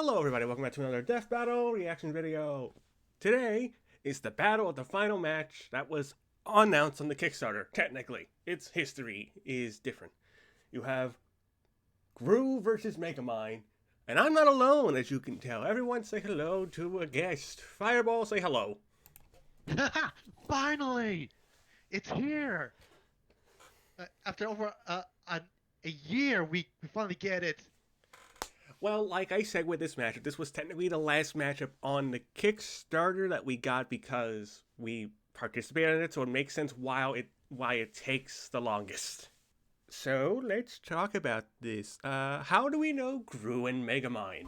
Hello everybody, welcome back to another Death Battle reaction video. Today is the battle of the final match that was announced on the Kickstarter. Technically, its history is different. You have Gru versus Megamind, and I'm not alone, as you can tell. Everyone say hello to a guest. Fireball, say hello. Finally! It's here! After over a year, we finally get it. Well, like I said with this matchup, this was technically the last matchup on the Kickstarter that we got because we participated in it, so it makes sense why it takes the longest. So, let's talk about this. How do we know Gru and Megamind?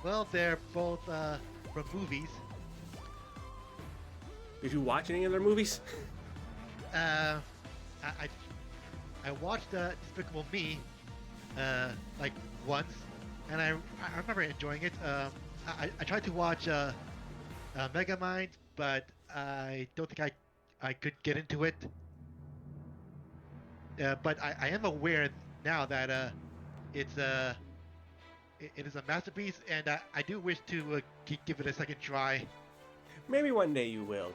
Well, they're both from movies. Did you watch any of their movies? I watched Despicable Me like once, and I remember enjoying it. I tried to watch Megamind, but I don't think I could get into it. But I am aware now that it is a masterpiece, and I do wish to give it a second try. Maybe one day you will.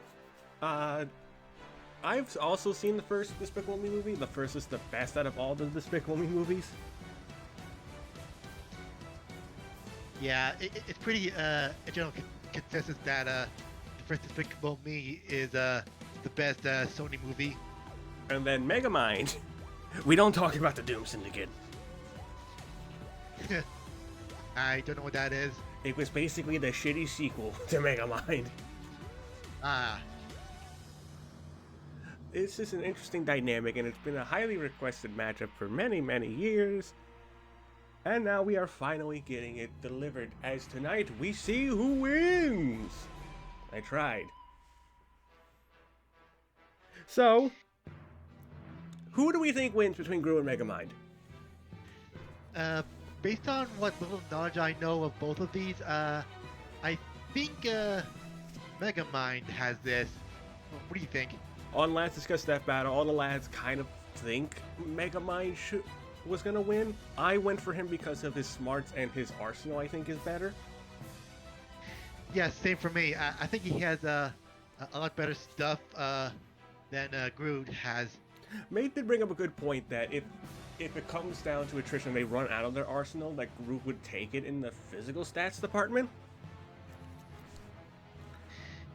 I've also seen the first Despicable Me movie. The first is the best out of all the Despicable Me movies. Yeah, it's pretty a general consensus that the first Despicable Me is the best Sony movie. And then Megamind. We don't talk about the Doom Syndicate. I don't know what that is. It was basically the shitty sequel to Megamind. Ah. It's just an interesting dynamic, and it's been a highly requested matchup for many, many years. And now we are finally getting it delivered, as tonight we see who wins! I tried. So, who do we think wins between Gru and Megamind? Based on what little knowledge I know of both of these, I think Megamind has this. What do you think? On Last Discussed Death Battle, all the lads kind of think Megamind was gonna win. I went for him because of his smarts, and his arsenal I think is better. Yeah, same for me. I think he has a lot better stuff than Groot has. Mate did bring up a good point that if it comes down to attrition, they run out of their arsenal, that Groot would take it in the physical stats department.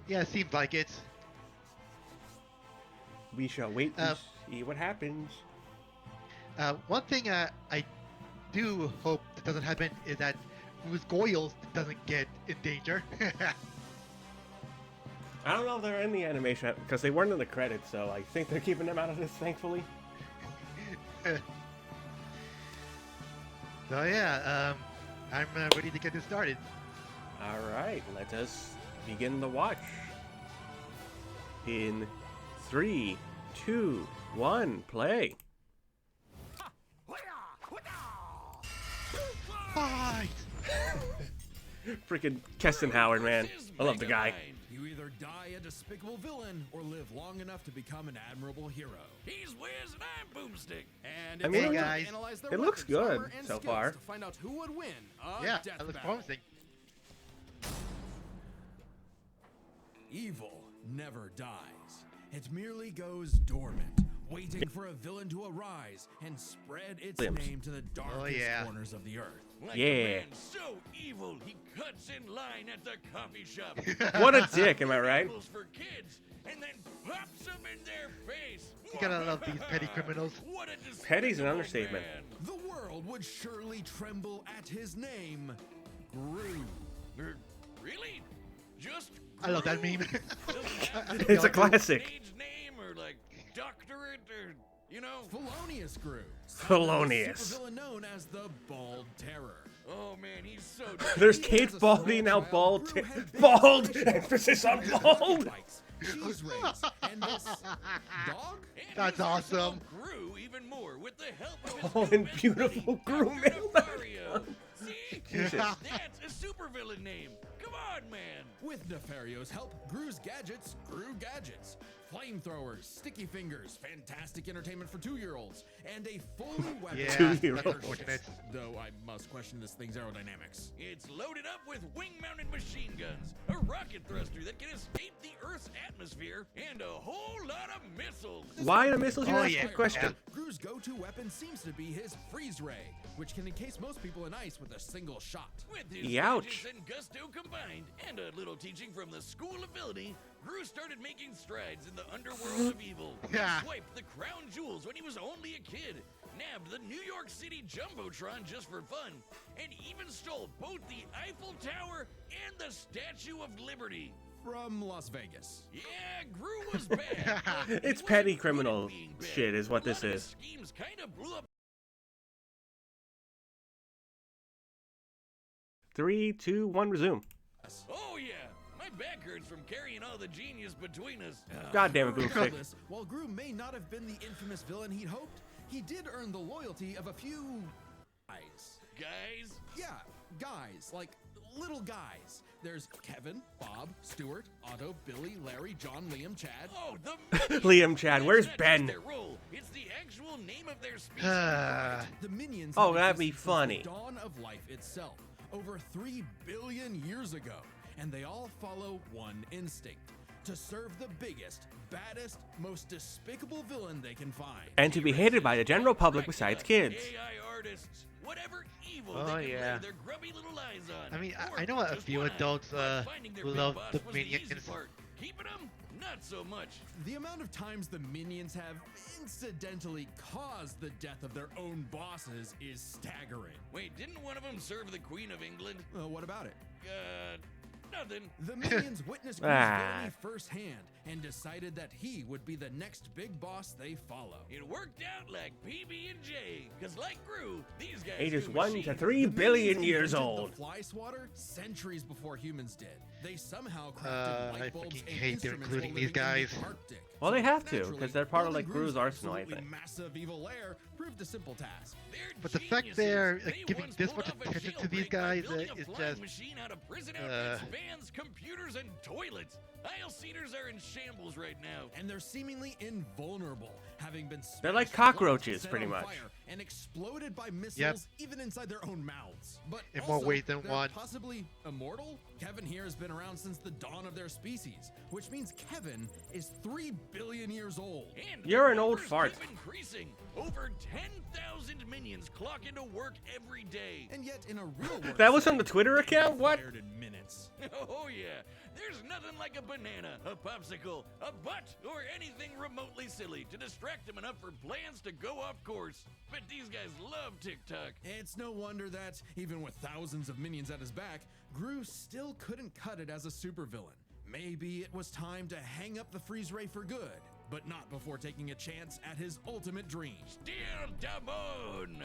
Yeah, it seems like it. We shall wait to see what happens. One thing I do hope that doesn't happen is that Bruce Goyles doesn't get in danger. I don't know if they're in the animation because they weren't in the credits, so I think they're keeping them out of this, thankfully. So yeah, I'm ready to get this started. All right, let us begin the watch. In 3, 2, 1, play. Fight! Freaking Keston Howard, man. I love the guy. You either die a despicable villain or live long enough to become an admirable hero. He's Wiz and I'm Boomstick. And I mean, hey guys, it looks good so far. To find out who would win yeah, death that looks battle. promising. Evil never dies. It merely goes dormant, waiting for a villain to arise and spread its name to the darkest corners of the earth. Like Yeah. a man so evil he cuts in line at the coffee shop. What a dick, am I right? Apples for kids and then pops them in their face. You gotta love these petty criminals. What a despicable Petty's an understatement. man. The world would surely tremble at his name, Gru. Really? Just I love that Gru? meme. It's a classic. Stage name or like doctorate or you know? Felonious Gru. Felonious. Supervillain known as the Bald Terror. Oh man, he's so. There's He Kate has a Baldy, small now child, bald. Gru had Bald! been Emphasis on bald! Cheese rays. And this dog? And That's he's also awesome. Grew even more with the help of his Oh, new and best beautiful buddy, Gru, man. Dr. Nefario. See? Jesus. That's a supervillain name. Come on, man. With Nefario's help, Gru's gadgets grew gadgets. flamethrowers, sticky fingers, fantastic entertainment for 2-year-olds, and a fully weaponized Yeah, Two-year-olds. that's unfortunate. Though I must question this thing's aerodynamics. It's loaded up with wing-mounted machine guns, a rocket thruster that can escape the Earth's atmosphere, and a whole lot of missiles. Why the missiles? You Oh, asked yeah. the question. Gru's go-to weapon seems to be his freeze ray, which can encase most people in ice with a single shot. With his Youch. gadgets and gusto combined, and a little teaching from the School of Villainy, Gru started making strides in the underworld of evil. He Yeah. swiped the crown jewels when he was only a kid, nabbed the New York City Jumbotron just for fun, and even stole both the Eiffel Tower and the Statue of Liberty. From Las Vegas. Yeah, Gru was bad. but he It's wasn't petty good at criminal being bad. shit is what A lot this of his is. schemes kind of blew up. 3, 2, 1, resume. Oh yeah, my back hurts from carrying all the genius between us. God damn it, Boomstick. Regardless, while Gru may not have been the infamous villain he'd hoped, he did earn the loyalty of a few guys. Guys, Yeah, guys, like little guys. There's Kevin, Bob, Stuart, Otto, Billy, Larry, John, Liam, Chad. oh the Liam Chad, where's That's not just Ben? their role, it's the actual name of their species. The minions. Oh, have that'd be existed since funny. The dawn of life itself, over 3 billion years ago, and they all follow one instinct: to serve the biggest, baddest, most despicable villain they can find. And to be hated by the general public besides kids. AI artists, whatever evil Oh, they can yeah. lay their grubby little eyes on. I mean, Or I know a just few one eye. adults But finding their big love boss the was the easy minions. part. Keeping them, not so much. The amount of times the minions have incidentally caused the death of their own bosses is staggering. Wait, didn't one of them serve the Queen of England? What about it? Nothing. The minions witnessed Gru's villainy firsthand and decided that he would be the next big boss they follow. It worked out like PB&J, because like Gru, these guys Ages do 1 to machines. 3 The billion minions years invented old. The fly swatter centuries before humans did. They somehow crafted I light bulbs fucking and hate they're instruments including while these living in guys. the Arctic. Well, they have to, Naturally, because they're part of, like, building Gru's arsenal, I absolutely think. massive evil lair proved a simple task. They're But the fact geniuses. they're They giving once this pulled much off a attention to these jailbreak by guys building a is flying just machine out of prison outfits, vans, computers, and toilets. Aisle seaters are in shambles right now. And they're seemingly invulnerable, having been They're like smashed, cockroaches, set pretty on much. fire, and exploded by missiles Yep. even inside their own mouths. But In more also, ways than they're one. possibly immortal? Kevin here has been around since the dawn of their species, which means Kevin is 3 billion years old. And You're the an old numbers fart. keep increasing. Over 10,000 minions clock into work every day. And yet, in a real world That was on the setting, Twitter they'd be account? What? fired in minutes. Oh yeah, there's nothing like a banana, a popsicle, a butt, or anything remotely silly to distract him enough for plans to go off course. But these guys love TikTok. It's no wonder that, even with thousands of minions at his back, Gru still couldn't cut it as a supervillain. Maybe it was time to hang up the freeze ray for good, but not before taking a chance at his ultimate dream. Still the moon.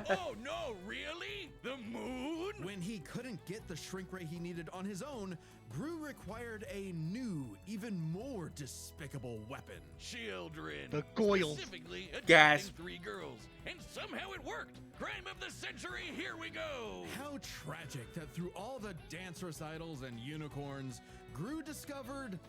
Oh no, really? The moon? When he couldn't get the shrink ray he needed on his own, Gru required a new, even more despicable weapon. Children. The Goyles. Specifically, adopting Gasp. 3 girls. And somehow it worked. Crime of the century, here we go. How tragic that through all the dance recitals and unicorns, Gru discovered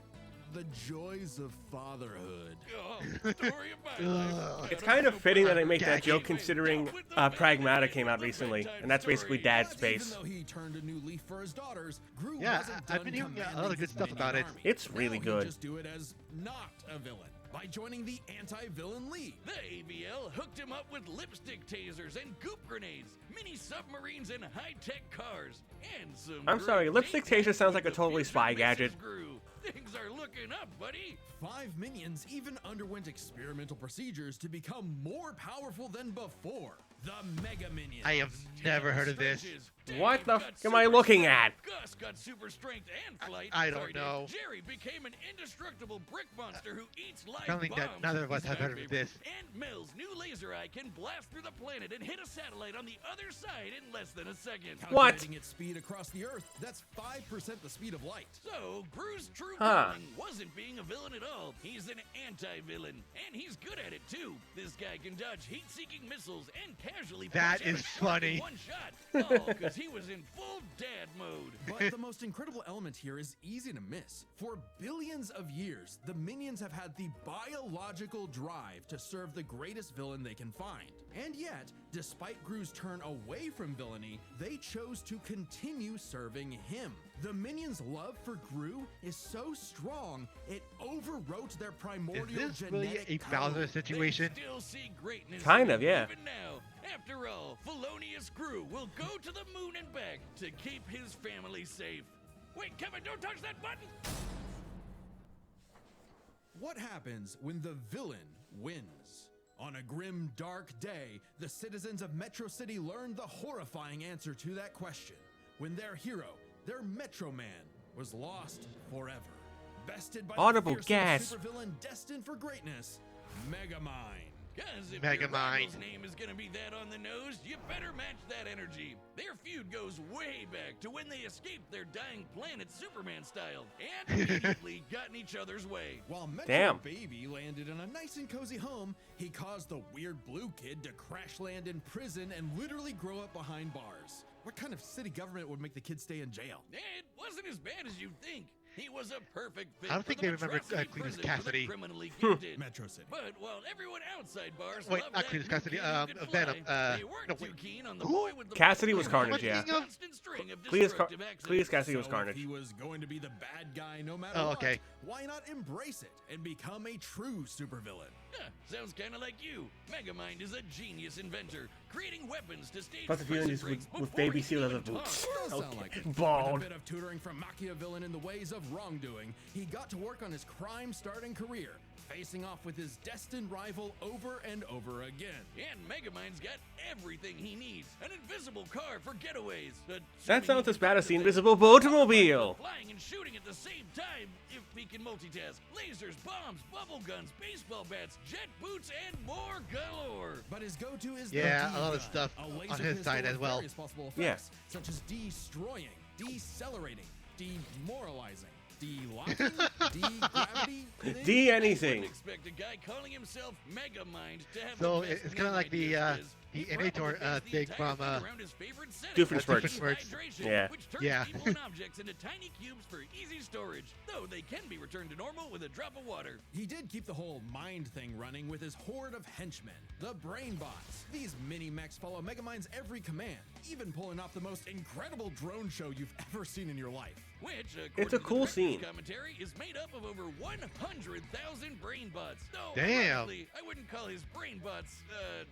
the joys of fatherhood. Oh, story of my life. It's kind of fitting that I make that Gagging. joke considering Pragmata came out recently, and that's basically Dad's But face. even though he turned a new leaf for his daughters, Gru Yeah, wasn't I've done been hearing a lot of commanding good his stuff about minion it. army. It's really Now good. He'd just do it as not a villain by joining the anti-villain league. The AVL hooked him up with lipstick tasers and goop grenades, mini submarines and high-tech cars, and some. I'm sorry, great lipstick date taser sounds with like a the totally future spy Mrs. gadget. Gru. Things are looking up, buddy. 5 minions even underwent experimental procedures to become more powerful than before. The Mega Minions. I have never heard of this. Stretches. What Dave the got f am I super looking strength. at? Gus got super strength and flight. I don't Sorry, Dave. know. Jerry became an indestructible brick monster who eats live don't think that bombs. neither of us have My heard of favorite. this. And Mel's new laser eye can blast through the planet and hit a satellite on the other side in less than a second. What? Calculating its speed across the Earth, that's 5% the speed of light. So, Gru's true Huh. calling wasn't being a villain at all. He's an anti-villain, and he's good at it too. This guy can dodge heat-seeking missiles and casually That punch is a shark in funny. one shot. All because he was in full dad mode. But the most incredible element here is easy to miss. For billions of years, the minions have had the biological drive to serve the greatest villain they can find. And yet, despite Gru's turn away from villainy, they chose to continue serving him. The minions' love for Gru is so strong, it overwrote their Is primordial this really genetic a Bowser code. situation? They still see greatness Kind in of, him yeah. Even now, after all, Felonious Gru will go to the moon and back to keep his family safe. Wait, Kevin, don't touch that button! What happens when the villain wins? On a grim, dark day, the citizens of Metro City learned the horrifying answer to that question when their hero, their Metro Man, was lost forever. Bested by Audible the gasp. supervillain destined for greatness, Megamind. Guys, if Megamind. your rival's name is gonna be that on the nose, you better match that energy. Their feud goes way back to when they escaped their dying planet Superman style and immediately got in each other's way. While Metro Damn. Baby landed in a nice and cozy home, he caused the weird blue kid to crash land in prison and literally grow up behind bars. What kind of city government would make the kid stay in jail? It wasn't as bad as you'd think. He was a perfect fit I don't for think the they remember, Metrocity Cletus prison for the Cassidy. criminally gifted. Metro City. But while everyone outside bars Wait, loved not that Cletus new Cassidy, kid who could Venom, fly, they weren't no, too wait. keen on the Who? boy with the Cassidy was blue Carnage, yeah. constant string of Cletus destructive Cletus accidents. Cassidy was So Carnage. if he was going to be the bad guy no matter Oh, what, okay. why not embrace it and become a true supervillain? Huh, sounds kind of like you. Megamind is a genius inventor, creating weapons to stage Plus, if you prison just breaks with before baby he seal even leather talks. boots. Does sound Okay. like it. Bald. With a bit of tutoring from Machiavellian in the ways of wrongdoing, he got to work on his crime-starting career, facing off with his destined rival over and over again. And Megamind's got everything he needs. An invisible car for getaways. That assuming sounds he as can bad as the concentrate invisible on boatomobile. Flying and shooting at the same time if he can multitask. Lasers, bombs, bubble guns, baseball bats, jet boots, and more galore. But his go-to is Yeah, the a lot of D-gun, stuff a on laser his pistol side with as well. various possible Yeah. effects, such as destroying, decelerating, demoralizing, de-locking, de-gravity, D anything. Wouldn't expect a guy calling himself Megamind to have So the best it's kind of name like the ideas, Liz. He Innator probably based the thing entire from thing around his favorite setting, Doofenshmirtz. dehydration, Yeah. which turns Yeah. people and objects into tiny cubes for easy storage, though they can be returned to normal with a drop of water. He did keep the whole mind thing running with his horde of henchmen, the Brainbots. These mini-mechs follow Megamind's every command, even pulling off the most incredible drone show you've ever seen in your life. Which, according It's a to the cool director's scene. commentary, is made up of over 100,000 brain bots. Though, Damn. ironically, I wouldn't call his brain bots,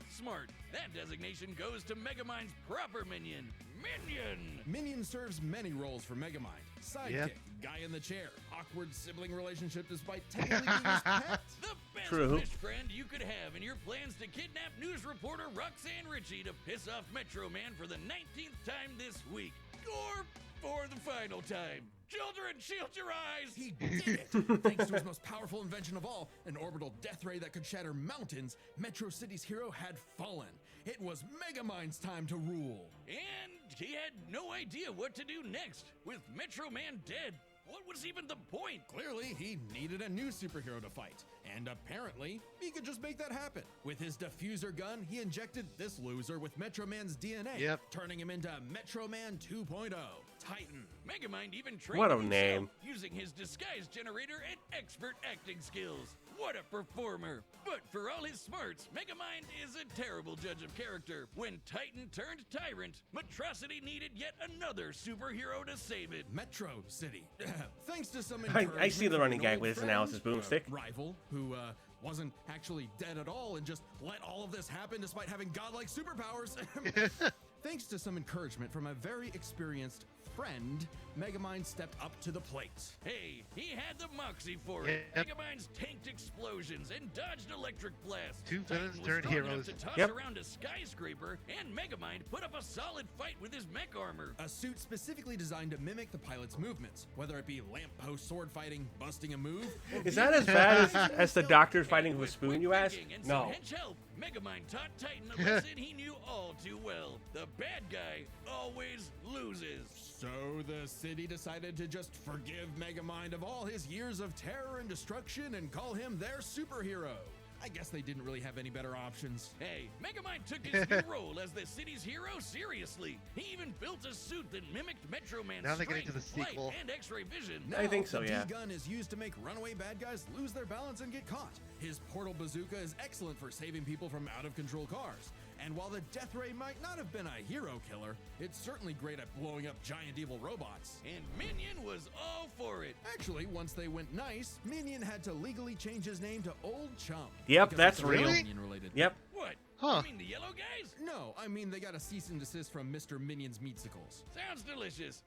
smart. That designation goes to Megamind's proper minion, Minion. Minion serves many roles for Megamind. Sidekick, Yep. guy in the chair, awkward sibling relationship despite technically being his pet. The best True. best friend you could have in your plans to kidnap news reporter Roxanne Ritchie to piss off Metro Man for the 19th time this week. Or for the final time. Children, shield your eyes! He did it! Thanks to his most powerful invention of all, an orbital death ray that could shatter mountains, Metro City's hero had fallen. It was Megamind's time to rule. And he had no idea what to do next. With Metro Man dead, what was even the point? Clearly, he needed a new superhero to fight. And apparently, he could just make that happen. With his diffuser gun, he injected this loser with Metro Man's DNA, Yep. turning him into Metro Man 2.0, Titan. Megamind even trained What a himself name. using his disguise generator and expert acting skills. What a performer! But for all his smarts, Megamind is a terrible judge of character. When Titan turned tyrant, Metrocity needed yet another superhero to save it. Metro City. Thanks to some I see the encouragement running from an gag old with his friend, analysis boomstick. Rival, who wasn't actually dead at all and just let all of this happen despite having godlike superpowers. Thanks to some encouragement from a very experienced friend, Megamind stepped up to the plate. Hey, he had the moxie for it. Yep. Megamind's tanked explosions and dodged electric blasts. Two Titan villains was turned strong enough heroes. to toss Yep. around a skyscraper, and Megamind put up a solid fight with his mech armor. A suit specifically designed to mimic the pilot's movements, whether it be lamppost sword fighting, busting a move, or Is that as bad as the doctor fighting with a spoon, you ask? Thinking and No. some hench help, Megamind taught Titan a lesson he knew all too well. The bad guy always loses. So the city decided to just forgive Megamind of all his years of terror and destruction and call him their superhero. I guess they didn't really have any better options. Hey, Megamind took his new role as the city's hero seriously. He even built a suit that mimicked Metro Man's Now they're getting strength, to the sequel. light, and X-ray vision. I think so, the yeah. D-gun is used to make runaway bad guys lose their balance and get caught. His portal bazooka is excellent for saving people from out-of-control cars. And while the Death Ray might not have been a hero killer, it's certainly great at blowing up giant evil robots. And Minion was all for it. Actually, once they went nice, Minion had to legally change his name to Old Chum. Yep, Because that's it's a real. Minion related. Yep. What? Huh. You mean the yellow guys? No, I mean they got a cease and desist from Mr. Minion's Meatsicles. Sounds delicious.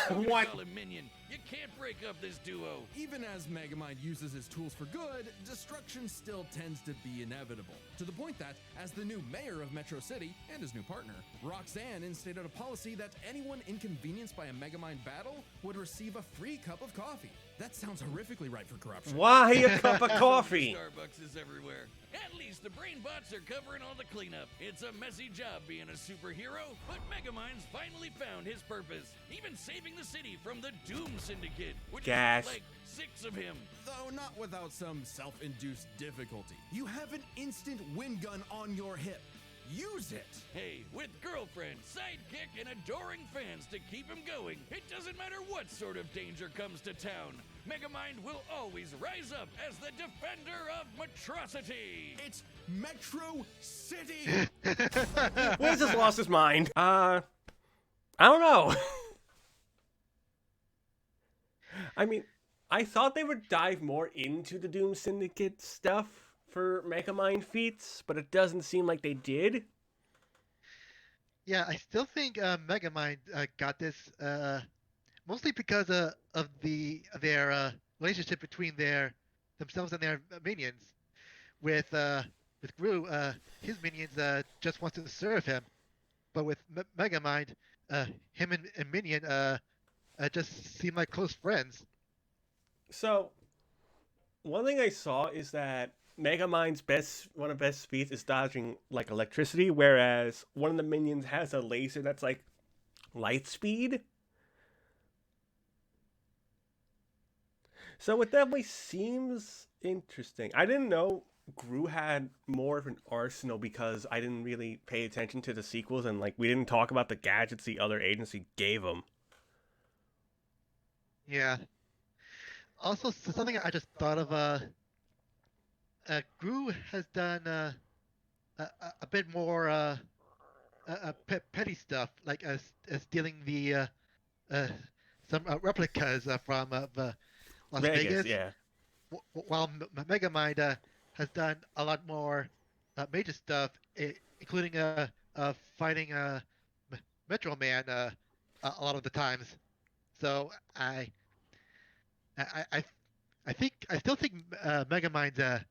I'm gonna What? Call him Minion. You can't break up this duo. Even as Megamind uses his tools for good, destruction still tends to be inevitable. To the point that, as the new mayor of Metro City and his new partner, Roxanne instated a policy that anyone inconvenienced by a Megamind battle would receive a free cup of coffee. That sounds horrifically ripe for corruption. Why a cup of coffee? Starbucks is everywhere. At least the brain bots are covering all the cleanup. It's a messy job being a superhero, but Megamind's finally found his purpose. Even saving the city from the Doom Syndicate, which Gas. is like 6 of him. Though not without some self-induced difficulty. You have an instant wind gun on your hip. Use it! Hey, with girlfriend, sidekick, and adoring fans to keep him going, it doesn't matter what sort of danger comes to town. Megamind will always rise up as the defender of Metrocity. It's Metro City! Wiz has lost his mind. I don't know. I mean, I thought they would dive more into the Doom Syndicate stuff for Megamind feats, but it doesn't seem like they did. Yeah, I still think Megamind got this mostly because of their relationship between themselves and their minions. With Gru, his minions just want to serve him, but with Megamind, him and Minion just seem like close friends. So, one thing I saw is that Megamind's one of best feats is dodging like electricity, whereas one of the minions has a laser that's like light speed. So it definitely seems interesting. I didn't know Gru had more of an arsenal because I didn't really pay attention to the sequels, and like we didn't talk about the gadgets the other agency gave him. Yeah. Also, something I just thought of. Gru has done a bit more petty stuff, like stealing the some replicas from Las Vegas. Yeah. While Megamind has done a lot more major stuff, including fighting Metro Man a lot of the times. So I still think Megamind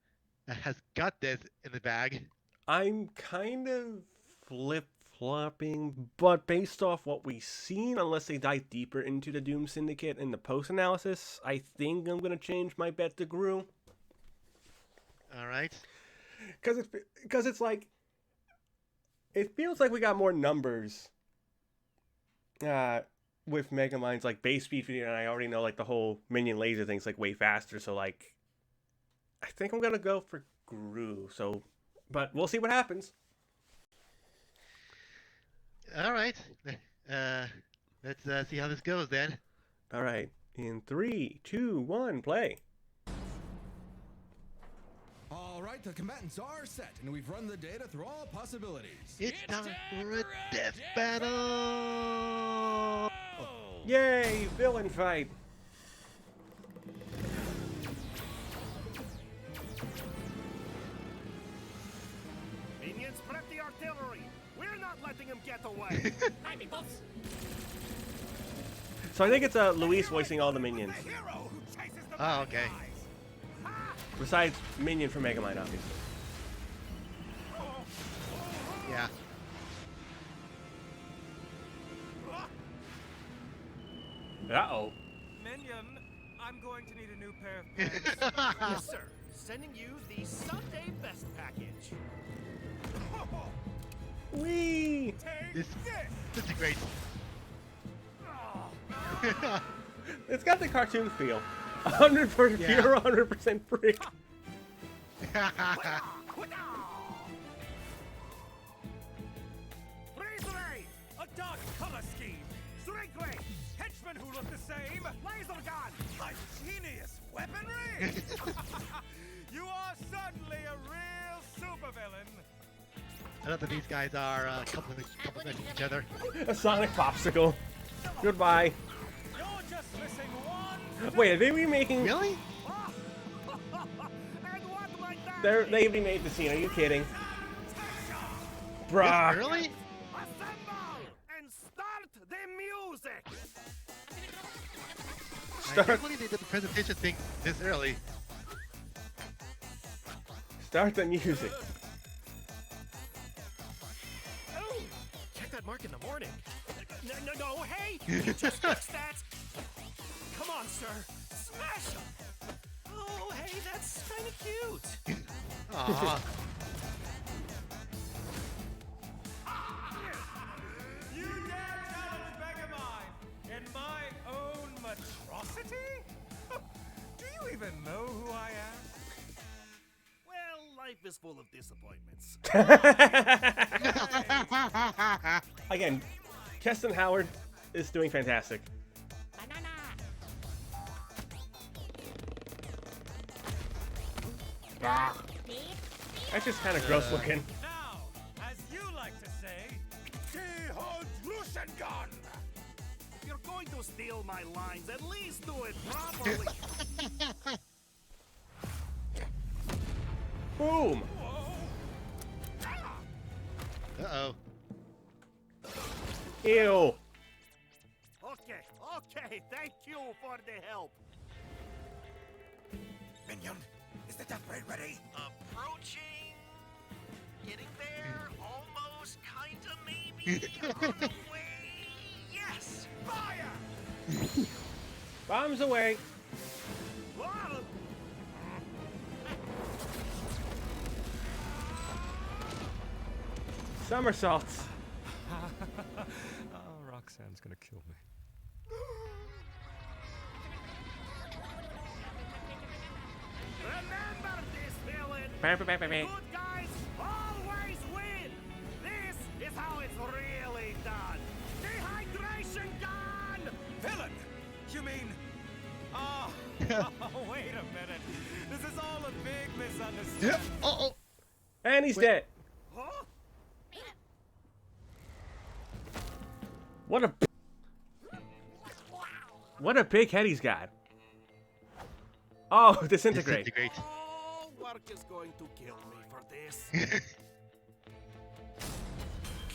has got this in the bag. I'm kind of flip-flopping, but based off what we've seen, unless they dive deeper into the Doom Syndicate in the post-analysis, I think I'm going to change my bet to Gru. All right. Because it's like, it feels like we got more numbers with Megamind's like base speed video, and I already know like the whole minion laser thing's like way faster, so like I think I'm gonna go for Gru. So, but we'll see what happens. All right. Let's see how this goes then. All right, in 3, 2, 1, play. All right, the combatants are set, and we've run the data through all possibilities. It's time for a death battle. Oh! Yay, villain fight. Minions, prep the artillery. We're not letting him get away. Hi, peoples. So I think it's Luis voicing all the minions, The hero who chases the Oh, bad okay. guys. besides Minion from Megamind, obviously. Yeah. Uh-oh. Minion, I'm going to need a new pair of pants. Yes, sir. Sending you the Sunday Best package. Whee! Take This this. is great. It's got the cartoon feel. 100% Yeah. pure, 100% free. Freeze ray! A dark color scheme! Shrink ray! Henchmen who look the same! Laser gun! Ingenious weaponry! You are suddenly a real supervillain! I love that these guys are complimenting each other. A sonic popsicle. Goodbye. You're just missing one! Wait, are they remaking? Really? And what might that They remade the scene. Are you kidding? Bruh. Really? Assemble! And start the music! I can't believe they did the presentation thing this early. Start the music. Oh! Check that mark in the morning. No, hey! You just fixed that! Come on, sir! Smash him! Oh, hey, that's kind of cute! Aww. You dare challenge Megamind in my own monstrosity? Do you even know who I am? Well, life is full of disappointments. Again, Keston Howard is doing fantastic. That's just kind of gross looking. Now, as you like to say, Gun. If you're going to steal my lines, at least do it properly. Boom! Uh-oh. Ew! Okay, thank you for the help. Minion, is the death ray ready? Approaching. Getting there. Almost. Kinda. Maybe. On the way. Yes. Fire. Bombs away! Whoa. Somersaults! Oh, Roxanne's gonna kill me. Remember this, villain. Bam, bam, bam, bam, bam. Good guys always win. This is how it's really done. Dehydration gun. Villain? You mean? Oh, wait a minute. This is all a big misunderstanding. Uh-oh. And he's Wait. dead. Huh? What a big head he's got. Oh, disintegrate. Disintegrate. Oh, work is going to kill me for this.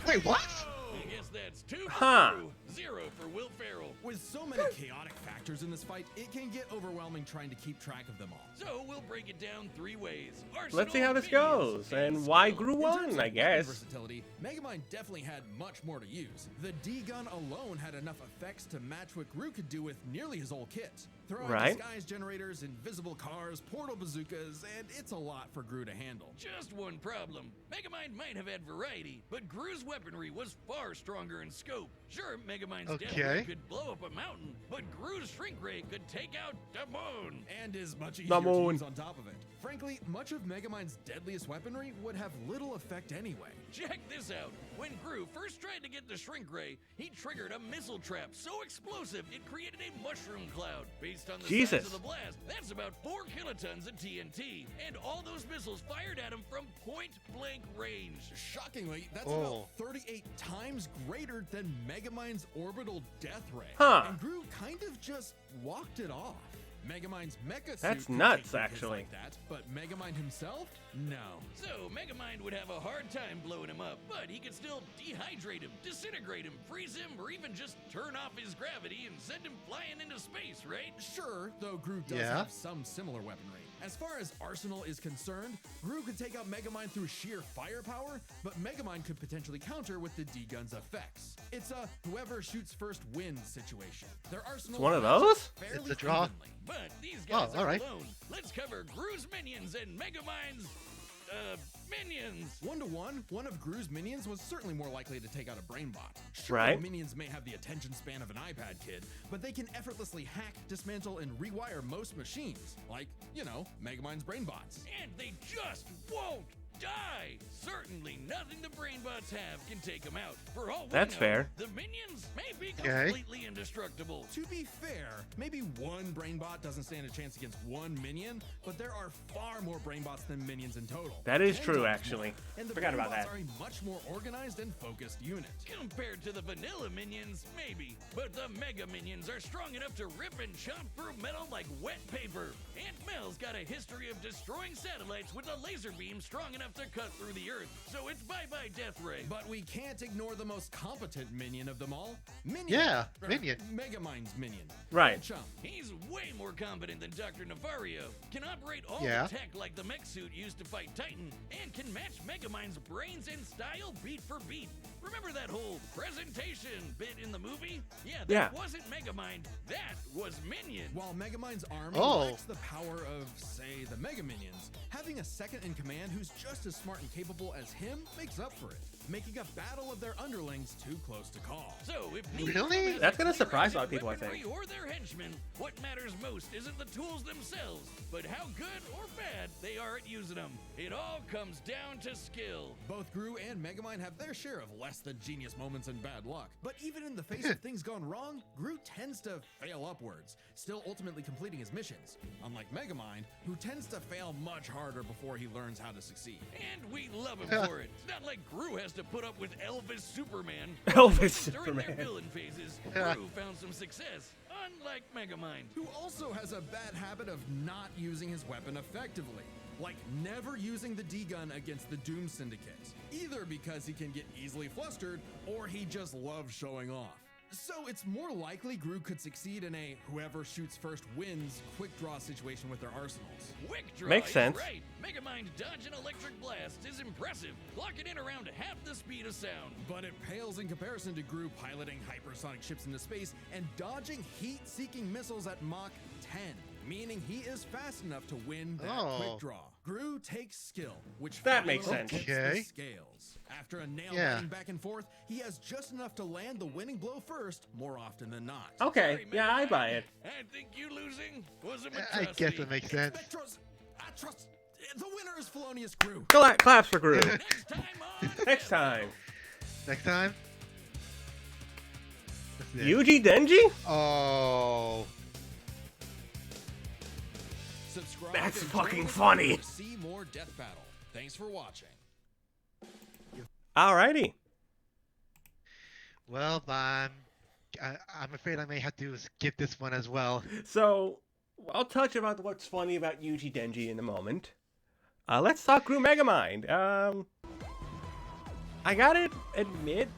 Wait, what? I guess that's 2 for Huh. Drew, 0 for Will Ferrell. With so many chaotic factors in this fight, it can get overwhelming trying to keep track of them all. So we'll break it down 3 ways. Let's see how this Arsenal, goes, minions, and why skill. Gru In terms won, of I weapon guess. versatility, Megamind definitely had much more to use. The D-gun alone had enough effects to match what Gru could do with nearly his whole kit. Throw in Right. disguise generators, invisible cars, portal bazookas, and it's a lot for Gru to handle. Just one problem. Megamind might have had variety, but Gru's weaponry was far stronger in scope. Sure, Megamind's death Okay. ray could blow up a mountain, but Gru's shrink ray could take out the moon. And is much easier The to moon. use on top of it. Frankly, much of Megamind's deadliest weaponry would have little effect anyway. Check this out. When Gru first tried to get the shrink ray, he triggered a missile trap so explosive it created a mushroom cloud. Based on the Jesus. size of the blast, that's about 4 kilotons of TNT. And all those missiles fired at him from point-blank range. Shockingly, that's Oh. about 38 times greater than Megamind's orbital death ray. Huh. And Gru kind of just walked it off. Megamind's mecha suit That's could nuts, take big hits actually. like that, but Megamind himself? No. So, Megamind would have a hard time blowing him up, but he could still dehydrate him, disintegrate him, freeze him, or even just turn off his gravity and send him flying into space, right? Sure, though Gru does Yeah. have some similar weaponry. As far as Arsenal is concerned, Gru could take out Megamind through sheer firepower, but Megamind could potentially counter with the D-gun's effects. It's a whoever shoots first wins situation. Their Arsenal It's one of those? fairly It's a draw. evenly. But these guys all are right. alone. Let's cover Gru's minions and Megamind's minions. 1-to-1, one of Gru's minions was certainly more likely to take out a brainbot. Sure, Right. minions may have the attention span of an iPad kid, but they can effortlessly hack, dismantle, and rewire most machines, like, you know, Megamind's brainbots. And they just won't die. Certainly nothing the brainbots have can take them out. For all we That's know, fair. the minions may be Okay. completely indestructible. To be fair, maybe one brainbot doesn't stand a chance against one minion, but there are far more brainbots than minions in total. That is 10 true, times actually. more. And the Forgot about brainbots that. are a much more organized and focused unit. Compared to the vanilla minions, maybe. But the mega minions are strong enough to rip and chomp through metal like wet paper. Aunt Mel's got a history of destroying satellites with a laser beam strong enough to cut through the earth. So it's bye-bye Death Ray. But we can't ignore the most competent minion of them all. Minion. Yeah, Minion. Megamind's minion. Right. Chump. He's way more competent than Dr. Navario, can operate all Yeah. the tech like the mech suit used to fight Titan, and can match Megamind's brains and style beat for beat. Remember that whole presentation bit in the movie? Yeah, that Yeah. wasn't Megamind, that was Minion. While Megamind's army Oh. lacks the power of, say, the Mega Minions, having a second in command who's just as smart and capable as him makes up for it, making a battle of their underlings too close to call. So if Really? That's gonna surprise a lot of people, I weaponry think. or their henchmen, what matters most isn't the tools themselves, but how good or bad they are at using them. It all comes down to skill. Both Gru and Megamind have their share of less than genius moments and bad luck. But even in the face of things gone wrong, Gru tends to fail upwards, still ultimately completing his missions. Unlike Megamind, who tends to fail much harder before he learns how to succeed. And we love him for it. It's not like Gru has to put up with Elvis Superman. Elvis During their Superman. villain phases, Gru found some success, unlike Megamind. Who also has a bad habit of not using his weapon effectively. Like never using the D-gun against the Doom Syndicate. Either because he can get easily flustered, or he just loves showing off. So it's more likely Gru could succeed in a whoever shoots first wins quick draw situation with their arsenals. Quick draw Makes is sense. right. Megamind dodge an electric blast is impressive, clocking in around half the speed of sound. But it pales in comparison to Gru piloting hypersonic ships into space and dodging heat-seeking missiles at Mach 10, meaning he is fast enough to win that Oh. quick draw. Gru takes skill, which That makes finally sense. tips the Okay. scales. After a nail Yeah. biting back and forth, he has just enough to land the winning blow first, more often than not. Okay, Sorry, yeah, I Megamind. buy it. I think you losing was a I monstrosity. guess it makes sense. Spectros, I trust the winner is Felonious Gru. Claps for Gru. Next time on Next time. Next time. That's it. Yuji Denji? Oh. Subscribe That's and fucking join us funny. to see more Death Battle. Thanks for watching. Alrighty. Well, I'm afraid I may have to skip this one as well. So, I'll touch about what's funny about Yuji Denji in a moment. Let's talk Gru Megamind. I gotta admit,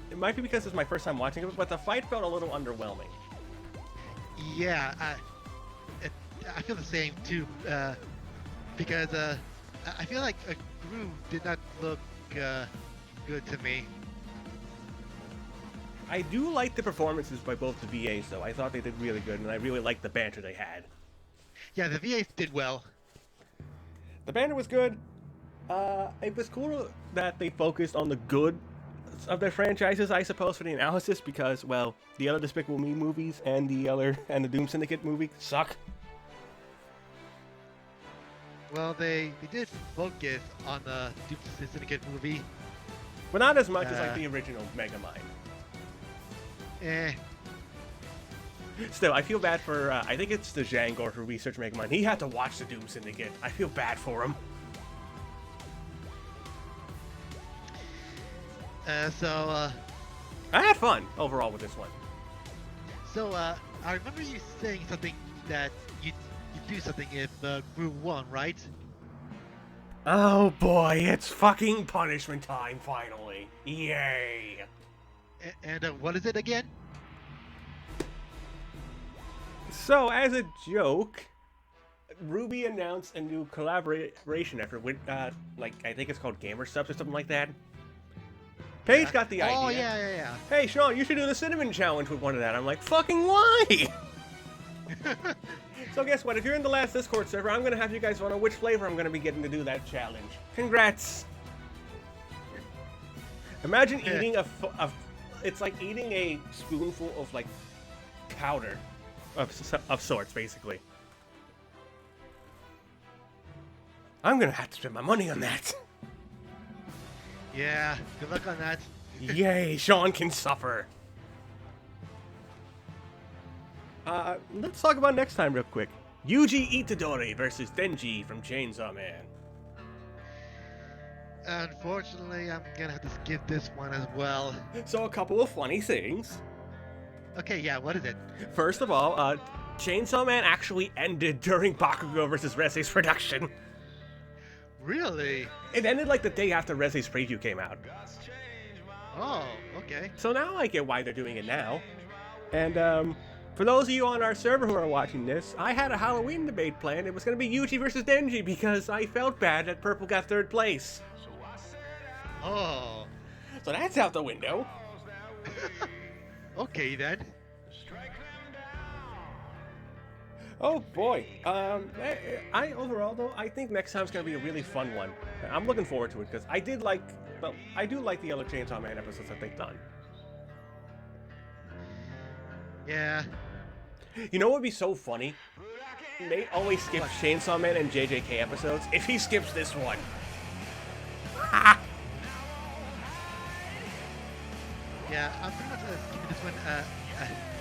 it might be because it's my first time watching it, but the fight felt a little underwhelming. Yeah, I feel the same too, because I feel like Gru did not look good to me. I do like the performances by both the VAs, though. I thought they did really good, and I really liked the banter they had. Yeah, the VAs did well. The banter was good. It was cool that they focused on the good of their franchises, I suppose, for the analysis, because, well, the other Despicable Me movies and the Doom Syndicate movie suck. Well, they did focus on the Doom Syndicate movie. But not as much as like the original Megamind. Still, I feel bad for, I think it's the Zhangor who researched Megamind. He had to watch the Doom Syndicate. I feel bad for him. So I had fun overall with this one. I remember you saying something that you do something if Gru won, right? Oh boy, it's fucking punishment time finally. Yay. And what is it again? So, as a joke, Ruby announced a new collaboration effort with, like, I think it's called Gamer Subs or something like that. Paige got the idea. Oh, yeah. Hey, Sean, you should do the Cinnamon Challenge with one of that. I'm like, fucking why? So guess what? If you're in the last Discord server, I'm gonna have you guys vote on which flavor I'm gonna be getting to do that challenge. Congrats! Imagine eating it's like eating a spoonful of like powder of sorts, basically. I'm gonna have to spend my money on that. Yeah, good luck on that. Yay, Sean can suffer. Let's talk about next time real quick. Yuji Itadori versus Denji from Chainsaw Man. Unfortunately, I'm gonna have to skip this one as well. So a couple of funny things. Okay, yeah, what is it? First of all, Chainsaw Man actually ended during Bakugo versus Rese's production. Really? It ended like the day after Rese's preview came out. Oh, okay. So now I get why they're doing it now. And for those of you on our server who are watching this, I had a Halloween debate planned. It was going to be Yuji versus Denji because I felt bad that Purple got third place. Oh. So that's out the window. Okay then. Oh boy. I overall though, I think next time's gonna be a really fun one. I'm looking forward to it because I do like the other Chainsaw Man episodes that they've done. Yeah. You know what would be so funny? Nate always skips Chainsaw Man and JJK episodes. If he skips this one. Yeah, I'm pretty much skipping this one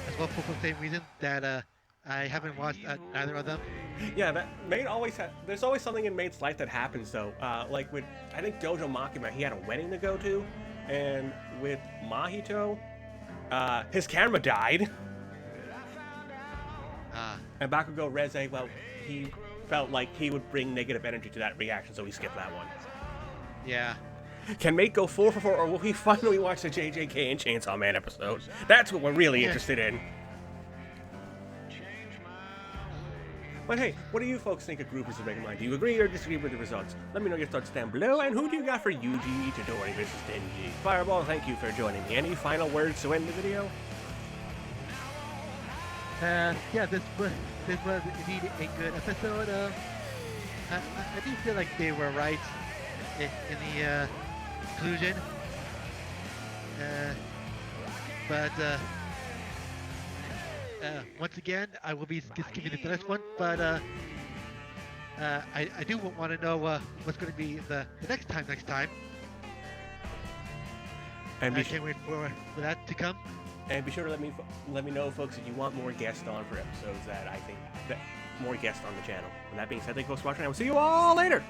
as well for the same reason that I haven't watched either of them. Yeah, that Mate always there's always something in Mate's life that happens though. Like with I think Dojo Makima, he had a wedding to go to, and with Mahito, his camera died. And Bakugo Reze, well, he felt like he would bring negative energy to that reaction, so he skipped that one. Yeah. Can Mate go 4 for 4, or will he finally watch the JJK and Chainsaw Man episode? That's what we're really interested in. But hey, what do you folks think of Group versus Megamind? Do you agree or disagree with the results? Let me know your thoughts down below, and who do you got for Yuji Itadori versus Denji? Fireball, thank you for joining me. Any final words to end the video? Yeah, this was indeed a good episode. I do feel like they were right in the conclusion. But once again, I will be skipping the next one. But I do want to know what's going to be the next time. And I can't wait for that to come. And be sure to let me know, folks, if you want more guests on for episodes that I think that more guests on the channel. With that being said, thank you folks for watching. I will see you all later.